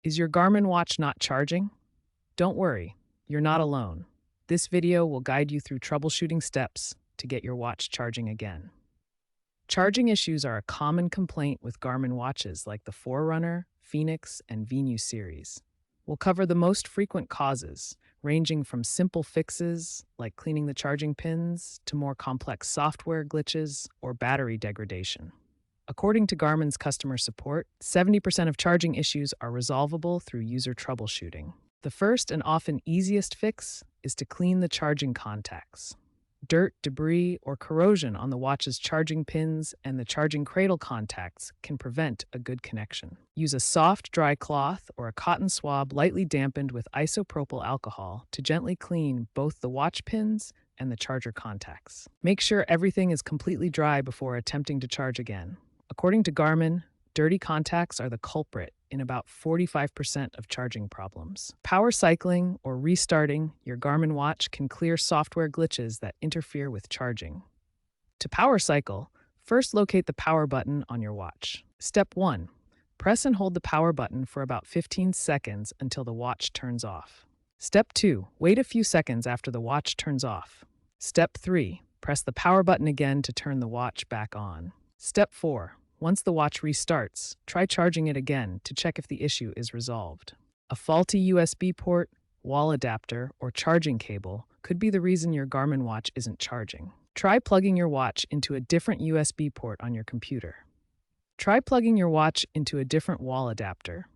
Is your Garmin watch not charging? Don't worry, you're not alone. This video will guide you through troubleshooting steps to get your watch charging again. Charging issues are a common complaint with Garmin watches like the Forerunner, Phoenix, and Venue series. We'll cover the most frequent causes, ranging from simple fixes like cleaning the charging pins to more complex software glitches or battery degradation. According to Garmin's customer support, 70% of charging issues are resolvable through user troubleshooting. The first and often easiest fix is to clean the charging contacts. Dirt, debris, or corrosion on the watch's charging pins and the charging cradle contacts can prevent a good connection. Use a soft, dry cloth or a cotton swab lightly dampened with isopropyl alcohol to gently clean both the watch pins and the charger contacts. Make sure everything is completely dry before attempting to charge again. According to Garmin, dirty contacts are the culprit in about 45% of charging problems. Power cycling or restarting your Garmin watch can clear software glitches that interfere with charging. To power cycle, first locate the power button on your watch. Step 1. Press and hold the power button for about 15 seconds until the watch turns off. Step 2. Wait a few seconds after the watch turns off. Step 3. Press the power button again to turn the watch back on. Step 4. Once the watch restarts, try charging it again to check if the issue is resolved. A faulty USB port, wall adapter, or charging cable could be the reason your Garmin watch isn't charging. Try plugging your watch into a different USB port on your computer. Try plugging your watch into a different wall adapter.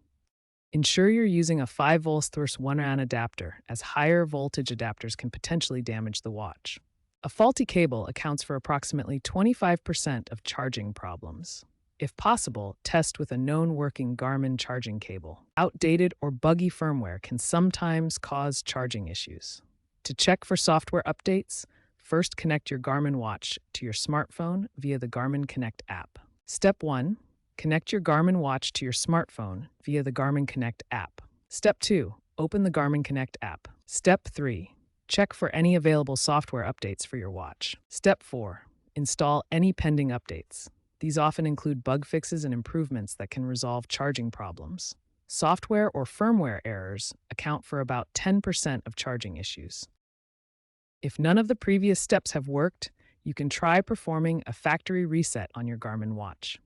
Ensure you're using a 5V/1A adapter, as higher voltage adapters can potentially damage the watch. A faulty cable accounts for approximately 25% of charging problems. If possible, test with a known working Garmin charging cable. Outdated or buggy firmware can sometimes cause charging issues. To check for software updates, first connect your Garmin watch to your smartphone via the Garmin Connect app. Step 1. Connect your Garmin watch to your smartphone via the Garmin Connect app. Step 2. Open the Garmin Connect app. Step 3. Check for any available software updates for your watch. Step 4. Install any pending updates. These often include bug fixes and improvements that can resolve charging problems. Software or firmware errors account for about 10% of charging issues. If none of the previous steps have worked, you can try performing a factory reset on your Garmin watch.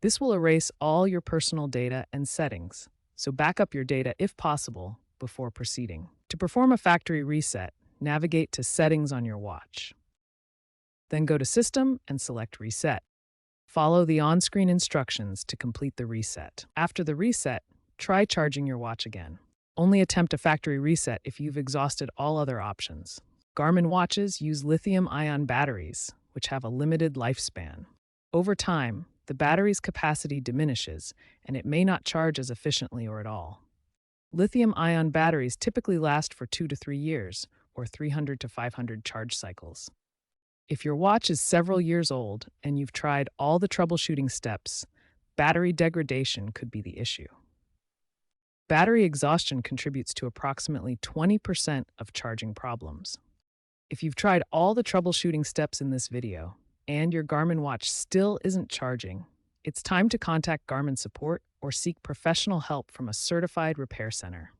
This will erase all your personal data and settings, so back up your data if possible before proceeding. To perform a factory reset, navigate to Settings on your watch. Then go to System and select Reset. Follow the on-screen instructions to complete the reset. After the reset, try charging your watch again. Only attempt a factory reset if you've exhausted all other options. Garmin watches use lithium-ion batteries, which have a limited lifespan. Over time, the battery's capacity diminishes, and it may not charge as efficiently or at all. Lithium-ion batteries typically last for 2 to 3 years, or 300 to 500 charge cycles. If your watch is several years old and you've tried all the troubleshooting steps, battery degradation could be the issue. Battery exhaustion contributes to approximately 20% of charging problems. If you've tried all the troubleshooting steps in this video and your Garmin watch still isn't charging, it's time to contact Garmin support or seek professional help from a certified repair center.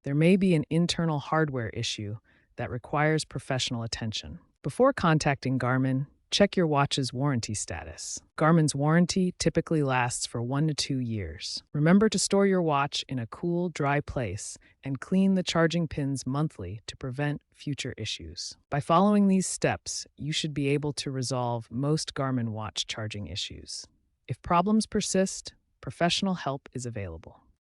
There may be an internal hardware issue that requires professional attention. Before contacting Garmin, check your watch's warranty status. Garmin's warranty typically lasts for 1 to 2 years. Remember to store your watch in a cool, dry place and clean the charging pins monthly to prevent future issues. By following these steps, you should be able to resolve most Garmin watch charging issues. If problems persist, professional help is available.